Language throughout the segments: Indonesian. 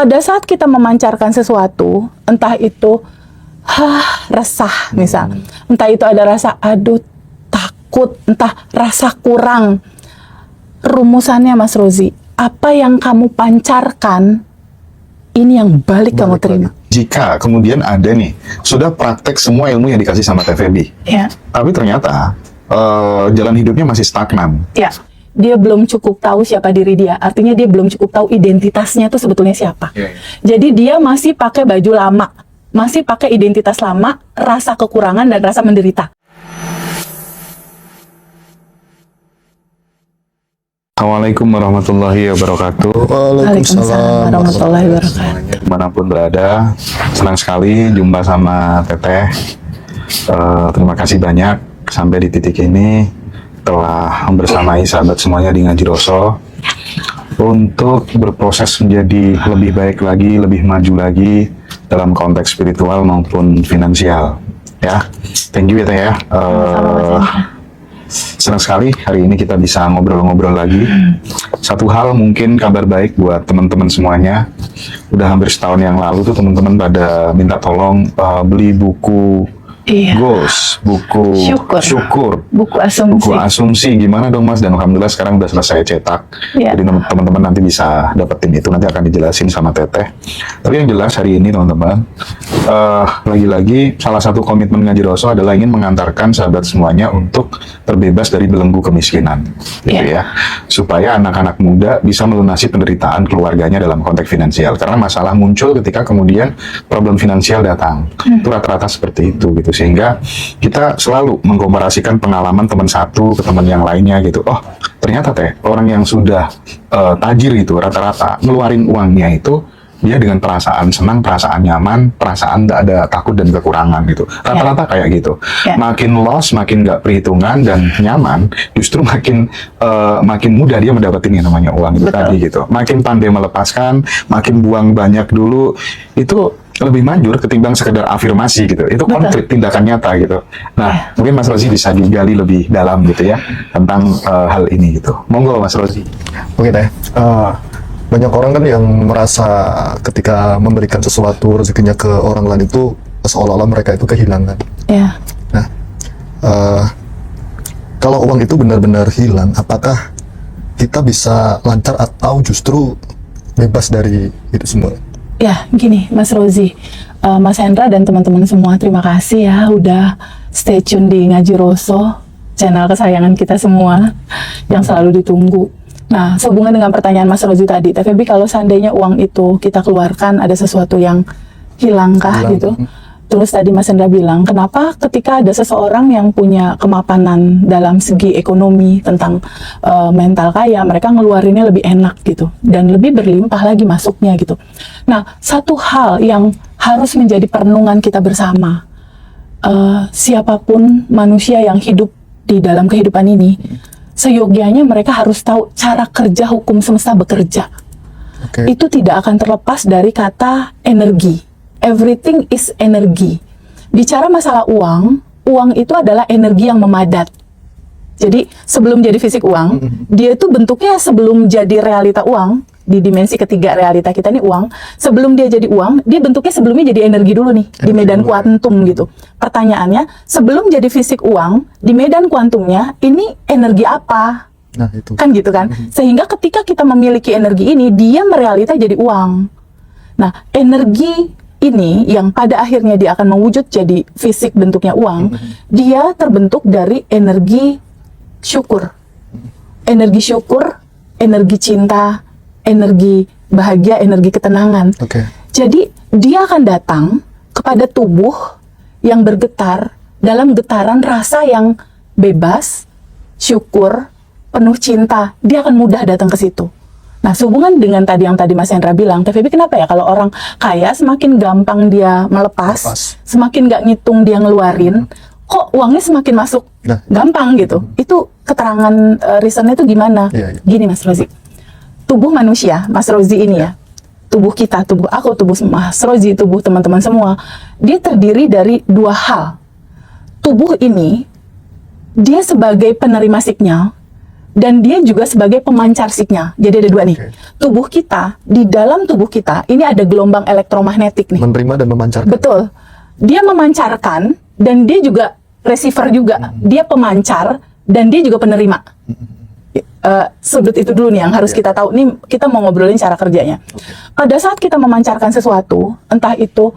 pada saat kita memancarkan sesuatu, entah itu resah misal, entah itu ada rasa aduh takut, entah rasa kurang. Rumusannya Mas Rozi, apa yang kamu pancarkan, ini yang balik kamu terima. Jika kemudian ada nih, sudah praktek semua ilmu yang dikasih sama TVB, Ya. tapi ternyata jalan hidupnya masih stagnan. Ya, dia belum cukup tahu siapa diri dia. Artinya dia belum cukup tahu identitasnya itu sebetulnya siapa. Jadi dia masih pakai baju lama, masih pakai identitas lama, rasa kekurangan dan rasa menderita. Assalamualaikum warahmatullahi wabarakatuh. Waalaikumsalam warahmatullahi wabarakatuh. Dimanapun berada, senang sekali jumpa sama Teteh. Terima kasih banyak sampai di titik ini telah membersamai sahabat semuanya di Ngaji Roso untuk berproses menjadi lebih baik lagi, lebih maju lagi dalam konteks spiritual maupun finansial. Ya, thank you ya Teh ya. Senang sekali hari ini kita bisa ngobrol-ngobrol lagi. Satu hal mungkin kabar baik buat teman-teman semuanya. Udah hampir setahun yang lalu tuh teman-teman pada minta tolong beli buku Goals, buku syukur, buku asumsi. Gimana dong Mas? Dan alhamdulillah sekarang udah selesai cetak. Jadi teman-teman nanti bisa dapetin itu, nanti akan dijelasin sama Teteh. Tapi yang jelas hari ini teman-teman, lagi-lagi salah satu komitmen Ngaji Roso adalah ingin mengantarkan sahabat semuanya untuk terbebas dari belenggu kemiskinan, gitu ya, supaya anak-anak muda bisa melunasi penderitaan keluarganya dalam konteks finansial. Karena masalah muncul ketika kemudian problem finansial datang, itu rata-rata seperti itu, gitu. Sehingga kita selalu mengkomparasikan pengalaman teman satu ke teman yang lainnya gitu. Oh, ternyata Teh, orang yang sudah tajir itu rata-rata ngeluarin uangnya itu dia dengan perasaan senang, perasaan nyaman, perasaan tidak ada takut dan kekurangan gitu. Rata-rata kayak gitu. Makin loss, makin nggak perhitungan dan nyaman, justru makin mudah dia mendapatkan yang namanya uang itu tadi gitu. Makin pandai melepaskan, makin buang banyak dulu, itu lebih manjur ketimbang sekedar afirmasi gitu. Itu konkret, tindakan nyata gitu. Nah, mungkin Mas Rozi bisa digali lebih dalam gitu ya tentang hal ini gitu. Monggo Mas Rozi. Oke Teh. Banyak orang kan yang merasa ketika memberikan sesuatu rezekinya ke orang lain itu seolah-olah mereka itu kehilangan. Nah, kalau uang itu benar-benar hilang, apakah kita bisa lancar atau justru bebas dari itu semua? Ya, gini Mas Rozi, Mas Hendra dan teman-teman semua, terima kasih ya udah stay tune di Ngaji Roso, channel kesayangan kita semua yang selalu ditunggu. Nah, sehubungan dengan pertanyaan Mas Rozi tadi, TVB, kalau seandainya uang itu kita keluarkan ada sesuatu yang hilangkah gitu? Terus tadi Mas Hendra bilang, kenapa ketika ada seseorang yang punya kemapanan dalam segi ekonomi tentang mental kaya, mereka ngeluarinnya lebih enak gitu, dan lebih berlimpah lagi masuknya gitu. Nah, satu hal yang harus menjadi perenungan kita bersama, siapapun manusia yang hidup di dalam kehidupan ini, seyogianya mereka harus tahu cara kerja hukum semesta bekerja. Itu tidak akan terlepas dari kata energi. Everything is energi. Bicara masalah uang, uang itu adalah energi yang memadat. Jadi sebelum jadi fisik uang, dia itu bentuknya sebelum jadi realita uang, di dimensi ketiga realita kita nih uang, sebelum dia jadi uang, dia bentuknya sebelumnya jadi energi dulu nih, di medan kuantum gitu. Pertanyaannya, sebelum jadi fisik uang, di medan kuantumnya, ini energi apa? Nah, itu. Kan gitu kan? Sehingga ketika kita memiliki energi ini, dia merealita jadi uang. Nah, energi ini yang pada akhirnya dia akan mewujud jadi fisik bentuknya uang, dia terbentuk dari energi syukur. Energi syukur, energi cinta, energi bahagia, energi ketenangan. Jadi dia akan datang kepada tubuh yang bergetar dalam getaran rasa yang bebas, syukur, penuh cinta. Dia akan mudah datang ke situ. Nah, sehubungan dengan tadi yang tadi Mas Hendra bilang, TVB, kenapa ya kalau orang kaya semakin gampang dia melepas, semakin nggak ngitung dia ngeluarin, kok uangnya semakin masuk gampang gitu? Itu keterangan reasonnya itu gimana? Gini Mas Rozi, tubuh manusia, Mas Rozi ini ya, tubuh kita, tubuh aku, tubuh Mas Rozi, tubuh teman-teman semua, dia terdiri dari dua hal. Tubuh ini, dia sebagai penerima signal, dan dia juga sebagai pemancar sinyal. Jadi ada dua nih. Oke. Tubuh kita, di dalam tubuh kita ini ada gelombang elektromagnetik nih. Menerima dan memancarkan. Betul. Dia memancarkan dan dia juga receiver juga. Dia pemancar dan dia juga penerima. Sudut itu dulu nih yang harus kita tahu. Nih kita mau ngobrolin cara kerjanya. Pada saat kita memancarkan sesuatu, entah itu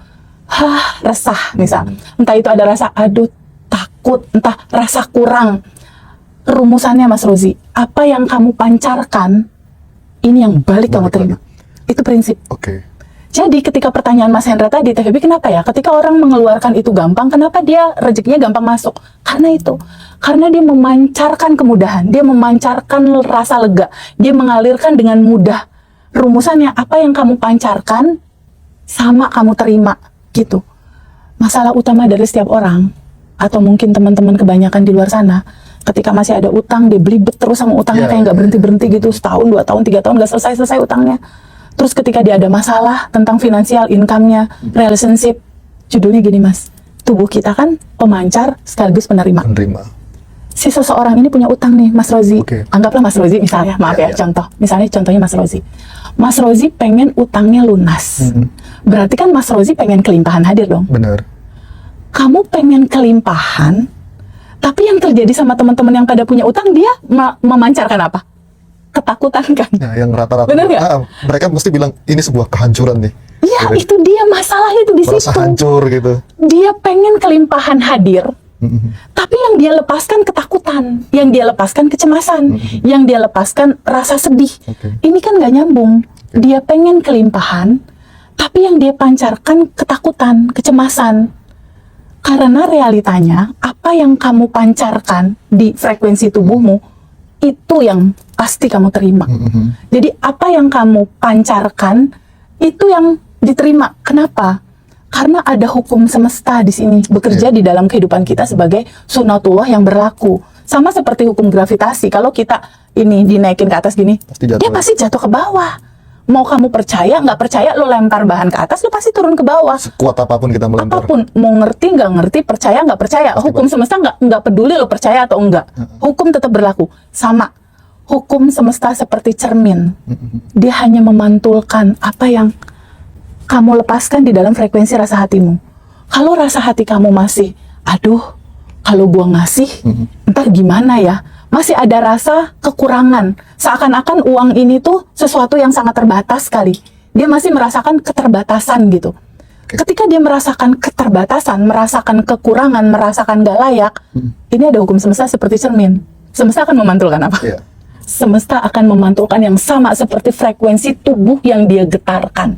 resah misal, entah itu ada rasa aduh, takut, entah rasa kurang. Rumusannya Mas Rozi, apa yang kamu pancarkan, ini yang balik kamu terima. Itu prinsip. Oke. Jadi ketika pertanyaan Mas Hendra tadi, TVB kenapa ya? Ketika orang mengeluarkan itu gampang, kenapa dia rezekinya gampang masuk? Karena itu. Karena dia memancarkan kemudahan, dia memancarkan rasa lega, dia mengalirkan dengan mudah. Rumusannya, apa yang kamu pancarkan, sama kamu terima, gitu. Masalah utama dari setiap orang, atau mungkin teman-teman kebanyakan di luar sana, ketika masih ada utang, dia belibet terus sama utangnya, kayak nggak berhenti-berhenti gitu, setahun, 2 tahun, 3 tahun, nggak selesai-selesai utangnya. Terus ketika dia ada masalah tentang finansial, income-nya, relationship, judulnya gini Mas, tubuh kita kan pemancar sekaligus penerima. Menerima. Si seseorang ini punya utang nih, Mas Rozi. Oke. Anggaplah Mas Rozi misalnya, maaf ya, contoh. Misalnya contohnya Mas Rozi. Mas Rozi pengen utangnya lunas. Berarti kan Mas Rozi pengen kelimpahan hadir dong. Benar. Kamu pengen kelimpahan, tapi yang terjadi sama teman-teman yang pada punya utang, dia memancarkan apa? Ketakutan kan? Ya, yang rata-rata. Bener nggak? Mereka mesti bilang ini sebuah kehancuran nih. Iya, Gitu. itu dia masalahnya itu di Merasa situ. hancur gitu. Dia pengen kelimpahan hadir, tapi yang dia lepaskan ketakutan, yang dia lepaskan kecemasan, yang dia lepaskan rasa sedih. Oke. Ini kan nggak nyambung. Dia pengen kelimpahan, tapi yang dia pancarkan ketakutan, kecemasan. Karena realitanya, apa yang kamu pancarkan di frekuensi tubuhmu, itu yang pasti kamu terima. Jadi apa yang kamu pancarkan, itu yang diterima. Kenapa? Karena ada hukum semesta di sini bekerja di dalam kehidupan kita sebagai sunatullah yang berlaku. Sama seperti hukum gravitasi. Kalau kita ini dinaikin ke atas gini, Pasti jatuh. dia pasti jatuh ke bawah. Mau kamu percaya nggak percaya, lo lempar bahan ke atas, lo pasti turun ke bawah. Kuat apapun kita melempar. Apapun, mau ngerti nggak ngerti, percaya nggak percaya, hukum semesta nggak peduli lo percaya atau enggak. Hukum tetap berlaku. Sama. Hukum semesta seperti cermin. Dia hanya memantulkan apa yang kamu lepaskan di dalam frekuensi rasa hatimu. Kalau rasa hati kamu masih, aduh, kalau gua ngasih, ntar gimana ya? Masih ada rasa kekurangan. Seakan-akan uang ini tuh sesuatu yang sangat terbatas sekali. Dia masih merasakan keterbatasan gitu. Ketika dia merasakan keterbatasan, merasakan kekurangan, merasakan gak layak, ini ada hukum semesta seperti cermin. Semesta akan memantulkan apa? Iya. Semesta akan memantulkan yang sama seperti frekuensi tubuh yang dia getarkan.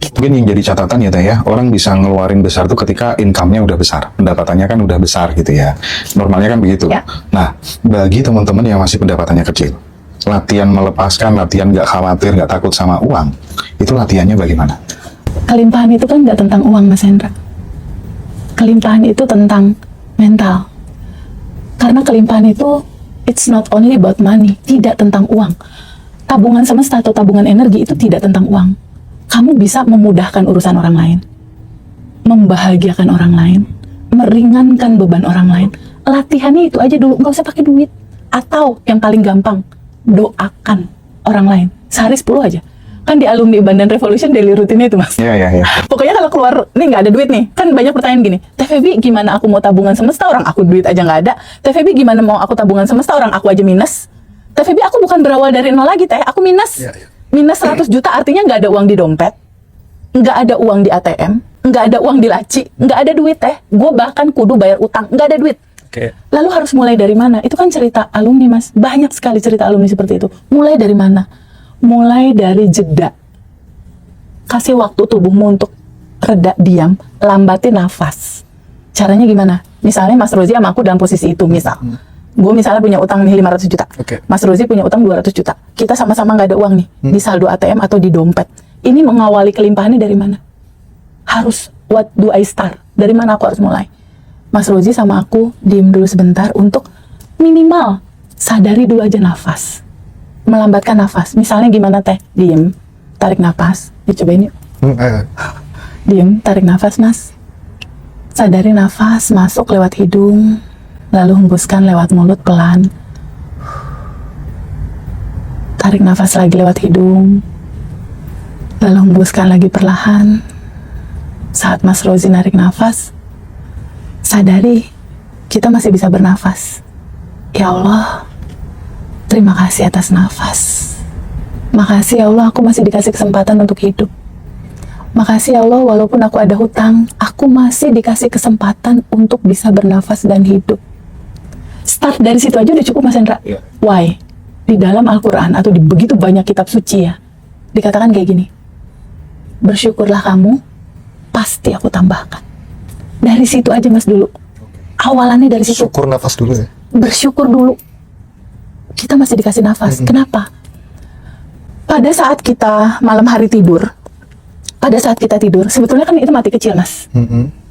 Mungkin yang jadi catatan ya Teh ya, orang bisa ngeluarin besar tuh ketika income-nya udah besar, pendapatannya kan udah besar gitu ya. Normalnya kan begitu. Ya. Nah, bagi teman-teman yang masih pendapatannya kecil, latihan melepaskan, latihan nggak khawatir, nggak takut sama uang, itu latihannya bagaimana? Kelimpahan itu kan nggak tentang uang, Mas Hendra. Kelimpahan itu tentang mental. Karena kelimpahan itu, it's not only about money, tidak tentang uang. Tabungan semesta atau tabungan energi itu tidak tentang uang. Kamu bisa memudahkan urusan orang lain, membahagiakan orang lain, meringankan beban orang lain. Latihannya itu aja dulu, nggak usah pakai duit. Atau yang paling gampang, doakan orang lain. Sehari 10 aja. Kan di alumni Bandan Revolution daily rutinnya itu Mas. Iya. Pokoknya kalau keluar, nih nggak ada duit nih. Kan banyak pertanyaan gini, TVB gimana aku mau tabungan semesta, orang aku duit aja nggak ada. TVB gimana mau aku tabungan semesta, orang aku aja minus. TVB aku bukan berawal dari nol lagi Teh, aku minus. Iya. Minus 100 juta artinya nggak ada uang di dompet, nggak ada uang di ATM, nggak ada uang di laci, nggak ada duit Teh. Gue bahkan kudu bayar utang, nggak ada duit. Oke. Lalu harus mulai dari mana? Itu kan cerita alumni Mas, banyak sekali cerita alumni seperti itu. Mulai dari mana? Mulai dari jeda. Kasih waktu tubuhmu untuk reda, diam, lambatin nafas. Caranya gimana? Misalnya Mas Rozi sama aku dalam posisi itu, misal. Gue misalnya punya utang nih 500 juta. Oke. Mas Rozi punya utang 200 juta. Kita sama-sama nggak ada uang nih di saldo ATM atau di dompet. Ini mengawali kelimpahannya dari mana? Harus, what do I start? Dari mana aku harus mulai? Mas Rozi sama aku diem dulu sebentar untuk minimal sadari dulu aja nafas. Melambatkan nafas. Misalnya gimana Teh? Diem, tarik nafas. Dicobain yuk. Diem, tarik nafas Mas. Sadari nafas masuk lewat hidung, lalu hembuskan lewat mulut pelan. Tarik nafas lagi lewat hidung. Lalu hembuskan lagi perlahan. Saat Mas Rozi narik nafas, sadari kita masih bisa bernafas. Ya Allah, terima kasih atas nafas. Makasih ya Allah, aku masih dikasih kesempatan untuk hidup. Makasih ya Allah, walaupun aku ada hutang, aku masih dikasih kesempatan untuk bisa bernafas dan hidup. Start dari situ aja udah cukup, Mas Hendra. Why? Di dalam Al-Quran atau di begitu banyak kitab suci ya, dikatakan kayak gini, bersyukurlah kamu, pasti aku tambahkan. Dari situ aja Mas dulu. Awalannya dari situ. Syukur nafas dulu ya. Bersyukur dulu. Kita masih dikasih nafas. Kenapa? Pada saat kita malam hari tidur, pada saat kita tidur, sebetulnya kan itu mati kecil, Mas.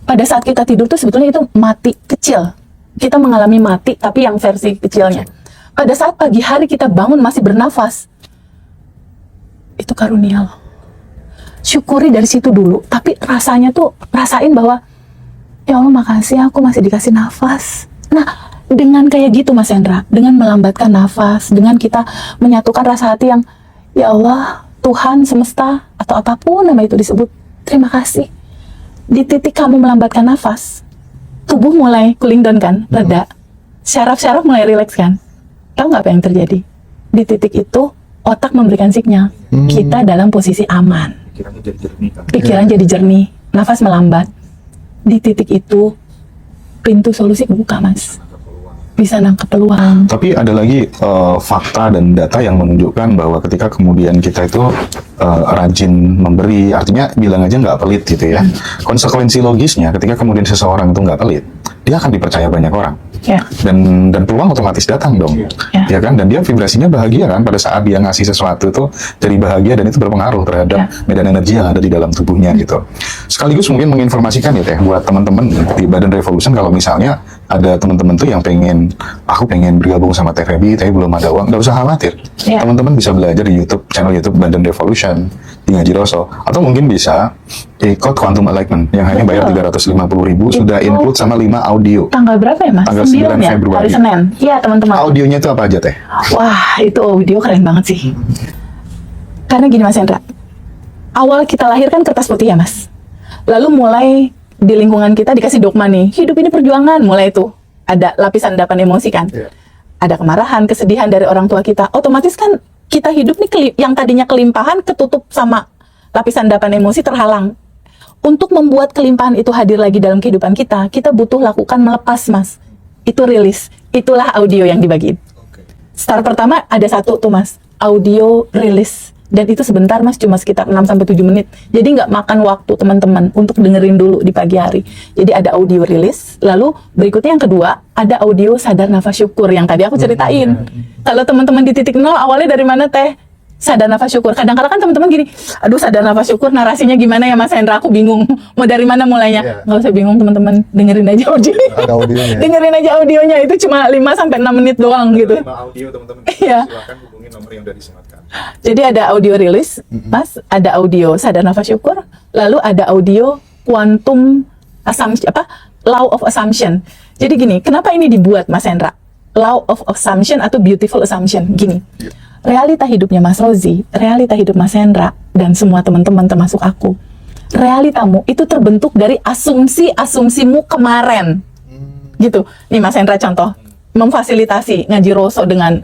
Pada saat kita tidur tuh sebetulnya itu mati kecil. Kita mengalami mati, tapi yang versi kecilnya. Pada saat pagi hari kita bangun masih bernafas, itu karunia Allah. Syukuri dari situ dulu, tapi rasanya tuh rasain bahwa ya Allah makasih aku masih dikasih nafas. Nah, dengan kayak gitu Mas Hendra, dengan melambatkan nafas, dengan kita menyatukan rasa hati yang ya Allah, Tuhan semesta atau apapun nama itu disebut, terima kasih. Di titik kamu melambatkan nafas, tubuh mulai cooling down kan, reda, syaraf-syaraf mulai rileks kan. Tahu nggak apa yang terjadi? Di titik itu otak memberikan sinyal kita dalam posisi aman. Pikirannya jadi jernih kan. Pikiran jadi jernih, nafas melambat. Di titik itu pintu solusi kebuka, Mas. Bisa nangkep peluang. Tapi ada lagi fakta dan data yang menunjukkan bahwa ketika kemudian kita itu rajin memberi, artinya bilang aja nggak pelit gitu ya. Konsekuensi logisnya ketika kemudian seseorang itu nggak pelit, dia akan dipercaya banyak orang. Ya. Dan peluang otomatis datang dong, ya kan? Dan dia vibrasinya bahagia kan pada saat dia ngasih sesuatu itu jadi bahagia dan itu berpengaruh terhadap medan energi yang ada di dalam tubuhnya gitu. Sekaligus mungkin menginformasikan ya Teh buat teman-teman di Badan Revolution, kalau misalnya ada teman-teman tuh yang aku pengen bergabung sama Teh Febi, tapi belum ada uang, nggak usah khawatir. Teman-teman bisa belajar di channel YouTube Badan Revolution di Ngaji Roso, atau mungkin bisa ikut Quantum Alignment yang hanya bayar 350.000, sudah include sama 5 audio. Tanggal berapa ya Mas? Tanggal 9 ya? Februari. Hari Senin. Iya teman-teman. Audionya itu apa aja Teh? Wah, itu audio keren banget sih. Karena gini Mas Hendra, awal kita lahir kan kertas putih ya Mas. Lalu mulai di lingkungan kita dikasih dogma nih, hidup ini perjuangan, mulai itu ada lapisan endapan emosi kan. Ada kemarahan, kesedihan dari orang tua kita. Otomatis kan kita hidup nih yang tadinya kelimpahan ketutup sama lapisan endapan emosi, terhalang. Untuk membuat kelimpahan itu hadir lagi dalam kehidupan kita, kita butuh lakukan melepas Mas. Itu rilis. Itulah audio yang dibagiin. Start pertama ada satu tuh Mas, audio rilis. Dan itu sebentar Mas, cuma sekitar 6-7 menit. Jadi nggak makan waktu teman-teman untuk dengerin dulu di pagi hari. Jadi ada audio rilis, lalu berikutnya yang kedua, ada audio sadar nafas syukur yang tadi aku ceritain. Kalau teman-teman di titik nol, awalnya dari mana Teh? Sadar nafas syukur. Kadang-kadang kan teman-teman gini, aduh sadar nafas syukur narasinya gimana ya Mas Hendra, aku bingung. Mau dari mana mulainya? Nggak usah bingung teman-teman, dengerin aja audionya. Ada audionya. Dengerin aja audionya, itu cuma 5-6 menit doang gitu. 5 audio teman-teman. Iya. Silakan hubungi nomor yang udah disematkan. Jadi ada audio rilis, Mas, ada audio sadar nafas syukur, lalu ada audio quantum assumption, law of assumption. Jadi gini, kenapa ini dibuat Mas Hendra? Law of assumption atau beautiful assumption. Gini, realita hidupnya Mas Rozi, realita hidup Mas Hendra, dan semua teman-teman termasuk aku, realitamu itu terbentuk dari asumsi-asumsimu kemarin. Gitu. Nih Mas Hendra contoh, memfasilitasi Ngaji Roso dengan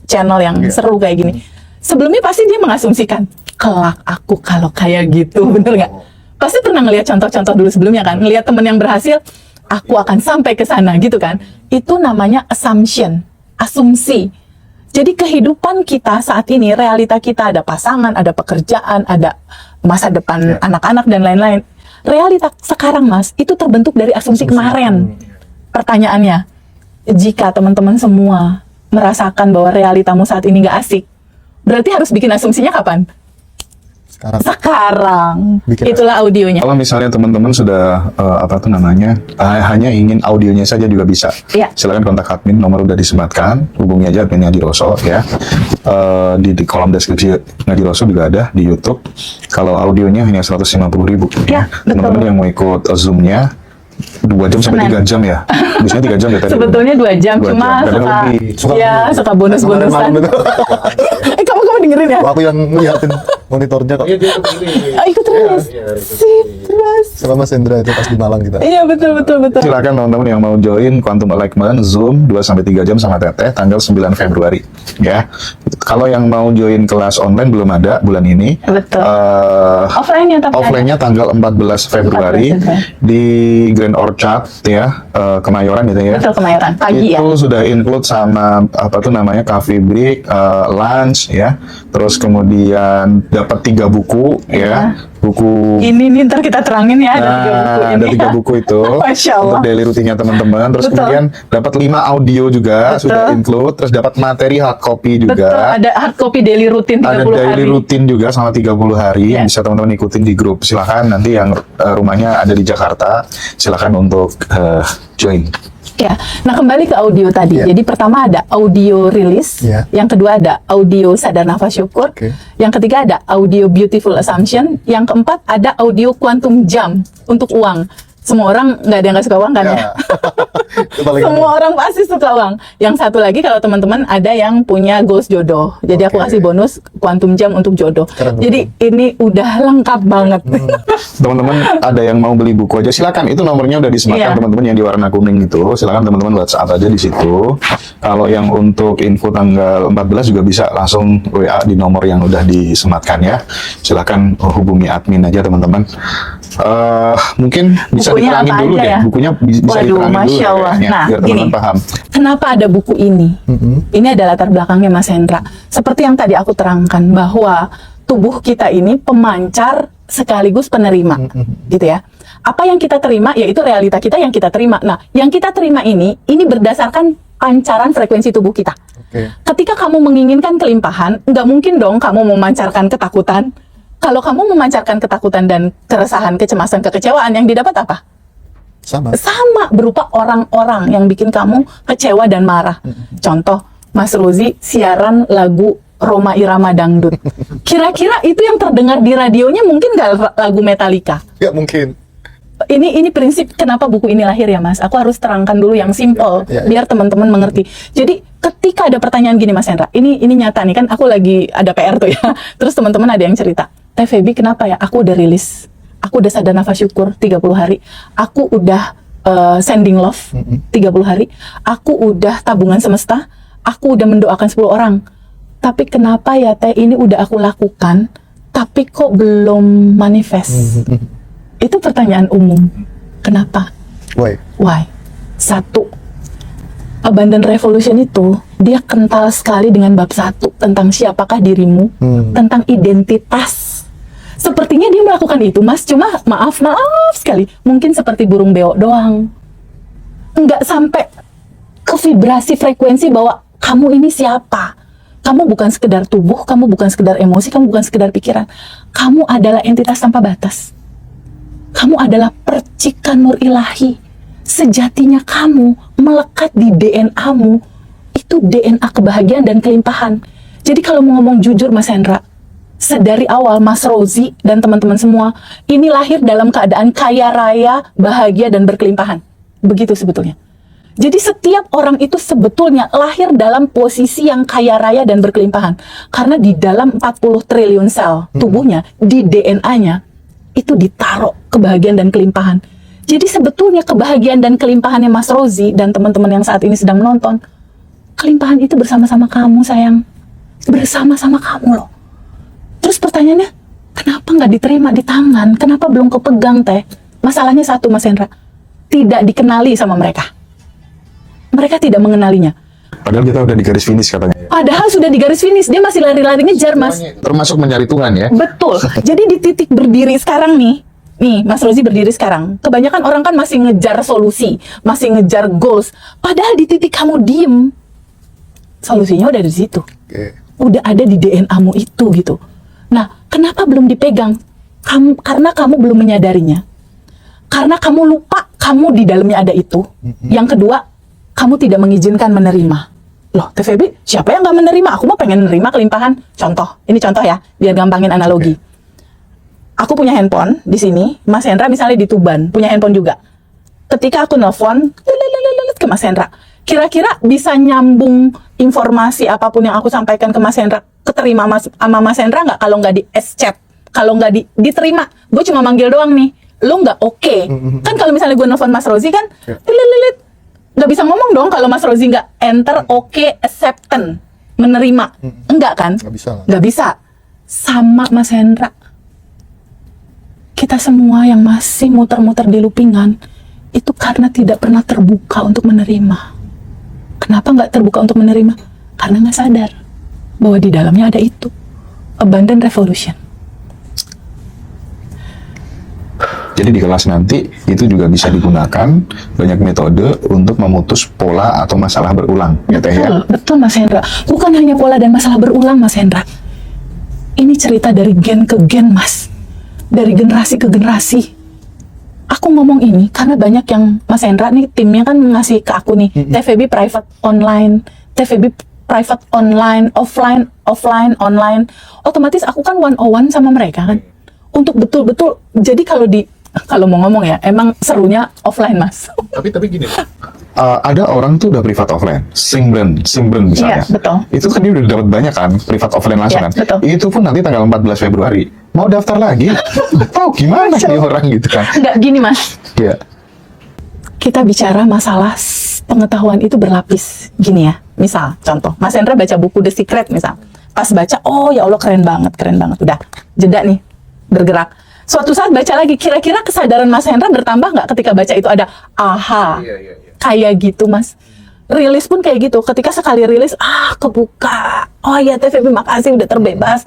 channel yang seru kayak gini. Sebelumnya pasti dia mengasumsikan, kelak aku kalau kayak gitu, bener nggak? Pasti pernah ngelihat contoh-contoh dulu sebelumnya kan, ngelihat temen yang berhasil, aku akan sampai ke sana gitu kan. Itu namanya assumption, asumsi. Jadi kehidupan kita saat ini, realita kita ada pasangan, ada pekerjaan, ada masa depan anak-anak dan lain-lain. Realita sekarang Mas, itu terbentuk dari asumsi kemarin. Pertanyaannya, jika teman-teman semua merasakan bahwa realitamu saat ini nggak asik, berarti harus bikin asumsinya kapan? Sekarang. Itulah audionya. Kalau misalnya teman-teman sudah hanya ingin audionya saja juga bisa. Silakan kontak admin, nomor udah disematkan, hubungi aja admin Ngaji Roso ya. Di kolom deskripsi Ngaji Roso juga ada di YouTube. Kalau audionya hanya 150.000. Teman-teman yang mau ikut Zoom-nya 2 jam sampai 3 jam ya. Biasanya 3 jam ya tadi. Sebetulnya 2 jam, cuma suka bonus-bonusan. Kamu dengerin ya? Aku yang ngeliatin monitornya kok. Iya, dia kepilih. Ikut rilis. Sip, terus. Sama Mas Hendra itu pas di Malang kita. Iya, betul. Silakan teman-teman yang mau join Quantum Alignment Zoom 2-3 jam sama Teteh tanggal 9 Februari ya. Kalau yang mau join kelas online belum ada bulan ini. Betul. Eh, Offline-nya tapi Offline-nya tanggal 14 Februari 14 di Grand Orchard ya, Kemayoran gitu ya. Betul, Kemayoran. Pagi Itu ya. sudah include sama apa tuh namanya coffee break, lunch ya. Terus kemudian dapat 3 buku ya. Buku Ini nih ntar kita terangin ya, ada 3 buku Nah, ini. ada 3 buku itu Masya Allah. untuk daily rutinnya teman-teman. Terus Betul. kemudian dapat 5 audio juga Betul. sudah include. Terus dapat materi hard copy Betul, juga. ada hard copy daily rutin 30 Ada daily hari. rutin juga selama 30 hari Ya. yang bisa teman-teman ikutin di grup. Silahkan nanti yang rumahnya ada di Jakarta, silahkan untuk join. Ya, nah kembali ke audio tadi. Ya. Jadi pertama ada audio rilis, Ya. yang kedua ada audio sadar nafas syukur, Oke. yang ketiga ada audio beautiful assumption, yang keempat ada audio quantum jam untuk uang. Semua orang nggak ada yang nggak suka uang kan ya? Ya. Itu paling Semua orang pasti suka uang. Yang satu lagi kalau teman-teman ada yang punya goals jodoh. Jadi aku Oke. kasih bonus quantum jam untuk jodoh. Keren, Jadi ini udah lengkap banget. Teman-teman ada yang mau beli buku aja silakan, itu nomornya udah disematkan Iya. teman-teman yang di warna kuning itu, silakan teman-teman WhatsApp aja di situ. Kalau yang untuk info tanggal 14 juga bisa langsung WA di nomor yang udah disematkan ya. Silakan hubungi admin aja teman-teman. Mungkin bisa Bukunya diterangin apa dulu aja deh, ya? bukunya bisa Waduh, diterangin dulu Masya Allah. kayaknya, Nah, biar gini. teman-teman paham. Kenapa ada buku ini? Ini ada latar belakangnya Mas Hendra. Seperti yang tadi aku terangkan bahwa tubuh kita ini pemancar sekaligus penerima, gitu ya. Apa yang kita terima, yaitu realita kita yang kita terima. Nah, yang kita terima ini berdasarkan pancaran frekuensi tubuh kita. Oke. Ketika kamu menginginkan kelimpahan, nggak mungkin dong kamu memancarkan ketakutan. Kalau kamu memancarkan ketakutan dan keresahan, kecemasan, kekecewaan, yang didapat apa? Sama. Sama, berupa orang-orang yang bikin kamu kecewa dan marah. Contoh, Mas Rozi siaran lagu Roma Irama Dangdut. Kira-kira itu yang terdengar di radionya mungkin nggak lagu Metallica? Ya mungkin. Ini prinsip kenapa buku ini lahir ya Mas. Aku harus terangkan dulu yang simple Ya, ya. biar teman-teman mengerti. Jadi ketika ada pertanyaan gini Mas Hendra, ini nyata nih kan aku lagi ada PR tuh ya. Terus teman-teman ada yang cerita, Teh Feby kenapa ya? Aku udah rilis, aku udah sadar nafas syukur 30 hari, aku udah sending love 30 hari, aku udah tabungan semesta, aku udah mendoakan 10 orang. Tapi kenapa ya Teh ini udah aku lakukan, tapi kok belum manifest? Itu pertanyaan umum. Kenapa? Why? Why? Satu, Abundant Revolution itu dia kental sekali dengan bab 1 tentang siapakah dirimu, tentang identitas. Sepertinya dia melakukan itu, Mas. Cuma maaf sekali, mungkin seperti burung beo doang. Nggak sampai ke vibrasi frekuensi bahwa kamu ini siapa. Kamu bukan sekedar tubuh, kamu bukan sekedar emosi, kamu bukan sekedar pikiran. Kamu adalah entitas tanpa batas. Kamu adalah percikan nur ilahi. Sejatinya kamu melekat di DNA-mu. Itu DNA kebahagiaan dan kelimpahan. Jadi kalau mau ngomong jujur Mas Hendra, sedari awal Mas Rozi dan teman-teman semua, ini lahir dalam keadaan kaya raya, bahagia, dan berkelimpahan. Begitu sebetulnya. Jadi setiap orang itu sebetulnya lahir dalam posisi yang kaya raya dan berkelimpahan. Karena di dalam 40 triliun sel tubuhnya, di DNA-nya, itu ditaruh kebahagiaan dan kelimpahan. Jadi sebetulnya kebahagiaan dan kelimpahannya Mas Rozi dan teman-teman yang saat ini sedang menonton, kelimpahan itu bersama-sama kamu sayang. Bersama-sama kamu loh. Terus pertanyaannya, kenapa nggak diterima di tangan? Kenapa belum kepegang Teh? Masalahnya satu Mas Hendra, tidak dikenali sama mereka. Mereka tidak mengenalinya. Padahal kita udah di garis finish katanya. Padahal sudah di garis finish, dia masih lari-lari ngejar Mas. Termasuk mencari Tuhan ya. Betul. Jadi di titik berdiri sekarang nih Mas Rozi berdiri sekarang. Kebanyakan orang kan masih ngejar solusi, masih ngejar goals. Padahal di titik kamu diem, solusinya udah di situ. Oke. Udah ada di DNA-mu itu gitu. Nah, kenapa belum dipegang? Karena kamu belum menyadarinya. Karena kamu lupa kamu di dalamnya ada itu. Yang kedua, kamu tidak mengizinkan menerima. Loh, Teh Feby, siapa yang gak menerima? Aku mah pengen menerima kelimpahan. Contoh, ini contoh ya, biar gampangin analogi. Aku punya handphone di sini, Mas Hendra misalnya di Tuban, punya handphone juga. Ketika aku nelfon ke Mas Hendra, kira-kira bisa nyambung informasi apapun yang aku sampaikan ke Mas Hendra keterima sama Mas Hendra nggak kalau nggak di chat, kalau nggak diterima, gue cuma manggil doang nih, lu nggak oke. Kan kalau misalnya gue nelfon Mas Rozi kan, lilit, nggak bisa ngomong dong kalau Mas Rozi nggak enter oke, acceptance, menerima, enggak kan? Nggak bisa. Sama Mas Hendra, kita semua yang masih muter-muter di loopingan itu karena tidak pernah terbuka untuk menerima. Kenapa nggak terbuka untuk menerima? Karena nggak sadar bahwa di dalamnya ada itu, abundant revolution. Jadi di kelas nanti itu juga bisa digunakan banyak metode untuk memutus pola atau masalah berulang, ya Teh ya? Betul Mas Hendra. Bukan hanya pola dan masalah berulang Mas Hendra. Ini cerita dari gen ke gen Mas. Dari generasi ke generasi. Aku ngomong ini karena banyak yang Mas Hendra nih, timnya kan ngasih ke aku nih, TVB private online, TVB private online, offline, online. Otomatis aku kan one-on-one sama mereka kan. Untuk betul-betul, jadi kalau mau ngomong ya, emang serunya offline Mas. Tapi gini, ada orang tuh udah privat offline, Simbrand misalnya. Iya, betul. Itu kan dia udah dapat banyak kan, privat offline langsung Iya, kan. betul. Itu pun nanti tanggal 14 Februari mau daftar lagi, tahu gimana nih orang gitu kan? Enggak gini Mas. Iya. Kita bicara masalah pengetahuan itu berlapis. Gini ya, misal contoh, Mas Hendra baca buku The Secret misal. Pas baca, oh ya Allah keren banget. Udah, jeda nih, bergerak. Suatu saat baca lagi, kira-kira kesadaran Mas Hendra bertambah nggak ketika baca itu ada aha. Kayak gitu Mas. Rilis pun kayak gitu. Ketika sekali rilis, kebuka. Oh ya TVB makasih udah terbebas.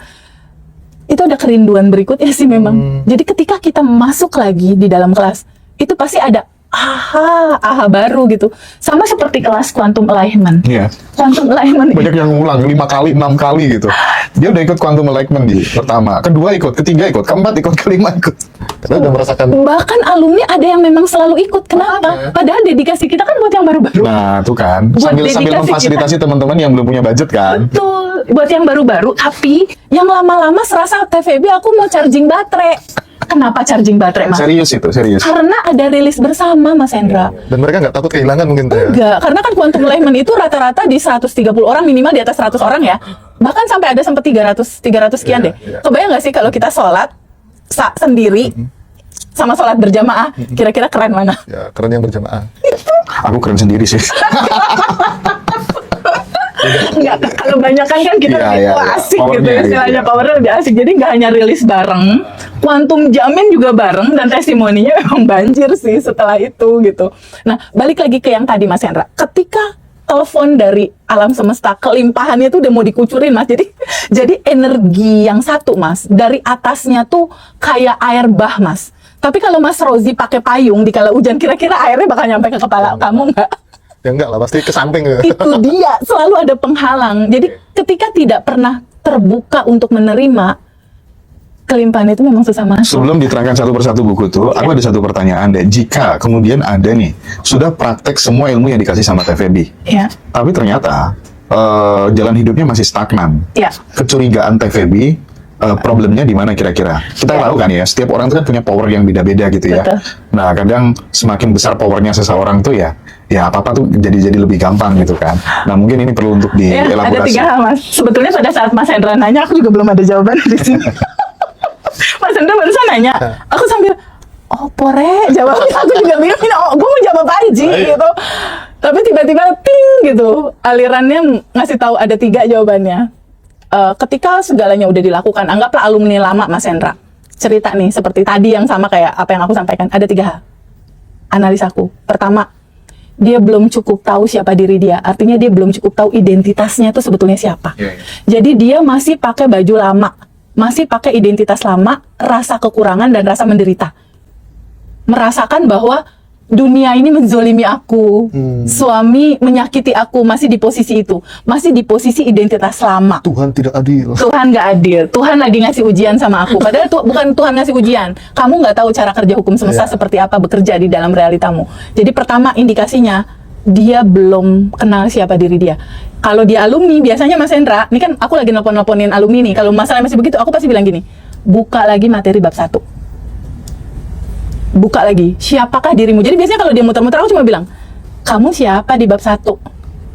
Itu ada kerinduan berikutnya sih memang. Jadi ketika kita masuk lagi di dalam kelas, itu pasti ada aha baru gitu. Sama seperti kelas quantum alignment. Iya. Quantum alignment Banyak yang ngulang 5 kali, 6 kali gitu. Dia udah ikut quantum alignment di pertama, kedua ikut, ketiga ikut, keempat ikut, kelima ikut. Kita udah merasakan. Bahkan alumni ada yang memang selalu ikut. Kenapa? Padahal dedikasi kita kan buat yang baru-baru. Nah, tuh kan. Buat Sambil dedikasi memfasilitasi teman-teman yang belum punya budget kan. Betul, buat yang baru-baru. Tapi yang lama-lama serasa TVB aku mau charging baterai. Kenapa charging baterai Mas? Serius. Karena ada rilis bersama Mas Hendra. Dan mereka nggak takut kehilangan mungkin Teh. Enggak, karena kan quantum alignment itu rata-rata di 130 orang, minimal di atas 100 orang ya. Bahkan sampai ada sempat 300 sekian deh. Kebayang nggak sih kalau kita sholat sendiri sama sholat berjamaah, kira-kira keren mana? Ya, keren yang berjamaah. Aku keren sendiri sih. Enggak, kalau banyak kan kita Iya, lebih asik gitu Powernya, istilahnya, iya. powernya lebih asik. Jadi nggak hanya rilis bareng, Quantum Jamin juga bareng, dan testimoninya memang banjir sih setelah itu gitu. Nah, balik lagi ke yang tadi Mas Hendra. Ketika telepon dari alam semesta, kelimpahannya tuh udah mau dikucurin Mas. Jadi energi yang satu Mas, dari atasnya tuh kayak air bah Mas. Tapi kalau Mas Rozi pakai payung di kala hujan, kira-kira airnya bakal nyampe ke kepala kamu nggak? Ya enggak lah, pasti ke samping. Itu dia, selalu ada penghalang. Jadi ketika tidak pernah terbuka untuk menerima, kelimpahan itu memang susah masuk. Sebelum diterangkan satu persatu buku tuh, aku ada satu pertanyaan deh. Jika kemudian ada nih, sudah praktek semua ilmu yang dikasih sama TVB, Ya, tapi ternyata jalan hidupnya masih stagnan. ya, Kecurigaan TVB, problemnya di mana kira-kira? Kita tahu kan ya, setiap orang itu kan punya power yang beda-beda gitu ya. Betul. Nah, kadang semakin besar powernya seseorang tuh ya apa-apa tuh jadi lebih gampang gitu kan. Nah, mungkin ini perlu untuk ya, ada 3 dielaborasi. hal Mas. Sebetulnya pada saat Mas Hendra nanya, aku juga belum ada jawaban di sini. Mas Hendra barusan nanya, aku sambil, oh pore, jawabnya aku juga bingung, gue mau jawab aja gitu. Tapi tiba-tiba ting gitu, alirannya ngasih tahu ada 3 jawabannya. Ketika segalanya udah dilakukan, anggaplah alumni lama Mas Hendra cerita nih seperti tadi yang sama kayak apa yang aku sampaikan, ada 3 hal analisaku. Pertama, dia belum cukup tahu siapa diri dia, artinya dia belum cukup tahu identitasnya itu sebetulnya siapa. Jadi dia masih pakai baju lama, masih pakai identitas lama, rasa kekurangan dan rasa menderita, merasakan bahwa dunia ini menzolimi aku, suami menyakiti aku, masih di posisi itu, masih di posisi identitas lama. Tuhan tidak adil. Tuhan nggak adil, Tuhan lagi ngasih ujian sama aku. Padahal bukan Tuhan ngasih ujian, kamu nggak tahu cara kerja hukum semesta seperti apa bekerja di dalam realitamu. Jadi pertama indikasinya, dia belum kenal siapa diri dia. Kalau dia alumni, biasanya Mas Hendra, ini kan aku lagi nelpon-nelponin alumni nih, kalau masalah masih begitu, aku pasti bilang gini, buka lagi materi bab 1. Buka lagi, siapakah dirimu? Jadi biasanya kalau dia muter-muter, aku cuma bilang, kamu siapa di bab 1?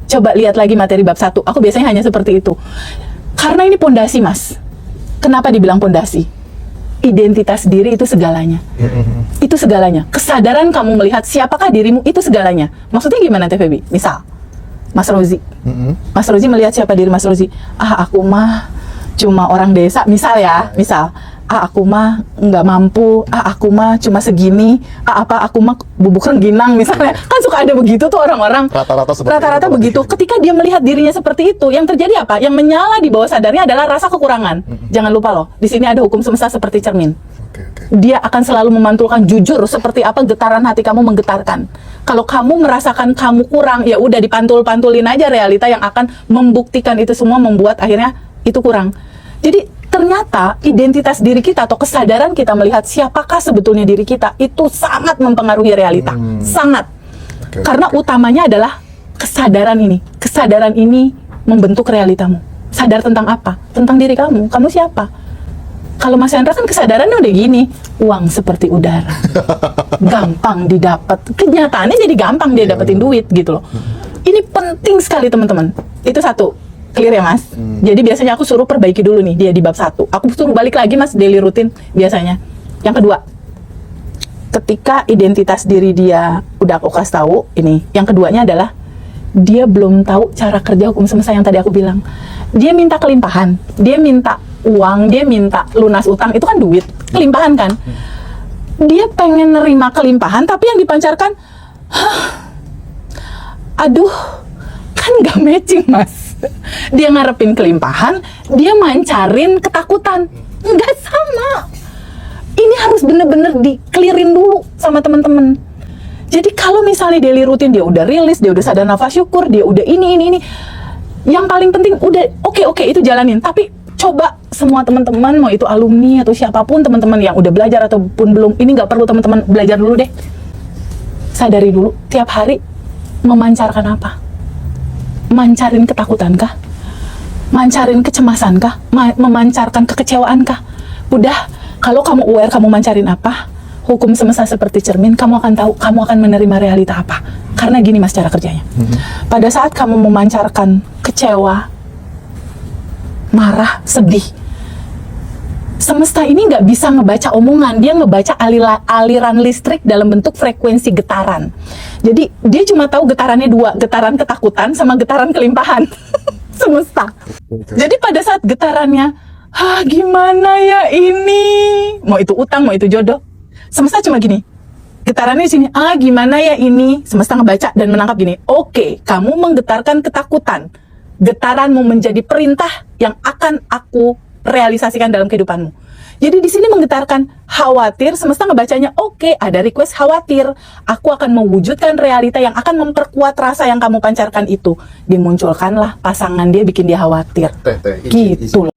Coba lihat lagi materi bab 1. Aku biasanya hanya seperti itu. Karena ini pondasi, Mas. Kenapa dibilang pondasi? Identitas diri itu segalanya. Itu segalanya. Kesadaran kamu melihat siapakah dirimu itu segalanya. Maksudnya gimana, Teh Febi? Misal, Mas Rozi. Mas Rozi melihat siapa diri Mas Rozi. Aku mah cuma orang desa, misal ya, misal. Aku mah nggak mampu, aku mah cuma segini, aku mah bubuk rengginang misalnya. Kan suka ada begitu tuh orang-orang. Rata-rata begitu. Ketika dia melihat dirinya seperti itu, yang terjadi apa? Yang menyala di bawah sadarnya adalah rasa kekurangan. Jangan lupa loh, di sini ada hukum semesta seperti cermin. Dia akan selalu memantulkan jujur seperti apa getaran hati kamu menggetarkan. Kalau kamu merasakan kamu kurang, ya udah dipantul-pantulin aja realita yang akan membuktikan itu semua, membuat akhirnya itu kurang. Jadi ternyata identitas diri kita atau kesadaran kita melihat siapakah sebetulnya diri kita itu sangat mempengaruhi realita. Sangat. Karena utamanya adalah kesadaran ini. Kesadaran ini membentuk realitamu. Sadar tentang apa? Tentang diri kamu. Kamu siapa? Kalau Mas Hendra kan kesadarannya udah gini, uang seperti udara, gampang didapat. Kenyataannya jadi gampang dia dapetin duit gitu loh. Ini penting sekali teman-teman. Itu satu, clear ya Mas. Jadi biasanya aku suruh perbaiki dulu nih dia di bab 1. Aku suruh balik lagi Mas daily rutin biasanya. Yang kedua, ketika identitas diri dia udah aku kasih tahu ini. Yang keduanya adalah dia belum tahu cara kerja hukum semesta yang tadi aku bilang. Dia minta kelimpahan, dia minta uang, dia minta lunas utang, itu kan duit, kelimpahan kan. Dia pengen nerima kelimpahan, tapi yang dipancarkan, aduh, kan gak matching Mas. Dia ngarepin kelimpahan, dia mancarin ketakutan, nggak sama. Ini harus bener-bener di-clearin dulu sama teman-teman. Jadi kalau misalnya daily rutin dia udah rilis, dia udah sadar nafas syukur, dia udah ini. Yang paling penting udah oke itu jalanin. Tapi coba semua teman-teman, mau itu alumni atau siapapun teman-teman yang udah belajar ataupun belum, ini nggak perlu teman-teman belajar dulu deh. Sadari dulu tiap hari memancarkan apa? Mancarin ketakutan kah? Mancarin kecemasan kah? Memancarkan kekecewaan kah? Udah, kalau kamu aware kamu mancarin apa? Hukum semesta seperti cermin, kamu akan tahu kamu akan menerima realita apa. Karena gini Mas cara kerjanya. Pada saat kamu memancarkan kecewa, marah, sedih, semesta ini nggak bisa ngebaca omongan, dia ngebaca aliran listrik dalam bentuk frekuensi getaran. Jadi dia cuma tahu getarannya dua, getaran ketakutan sama getaran kelimpahan. Semesta. Jadi pada saat getarannya, gimana ya ini, mau itu utang, mau itu jodoh, semesta cuma gini, getarannya di sini, gimana ya ini, semesta ngebaca dan menangkap gini, oke, kamu menggetarkan ketakutan, getaranmu menjadi perintah yang akan aku realisasikan dalam kehidupanmu. Jadi di sini menggetarkan khawatir, semesta ngebacanya, oke, ada request khawatir, aku akan mewujudkan realita yang akan memperkuat rasa yang kamu pancarkan itu. Dimunculkanlah pasangan dia, bikin dia khawatir. Gitu loh.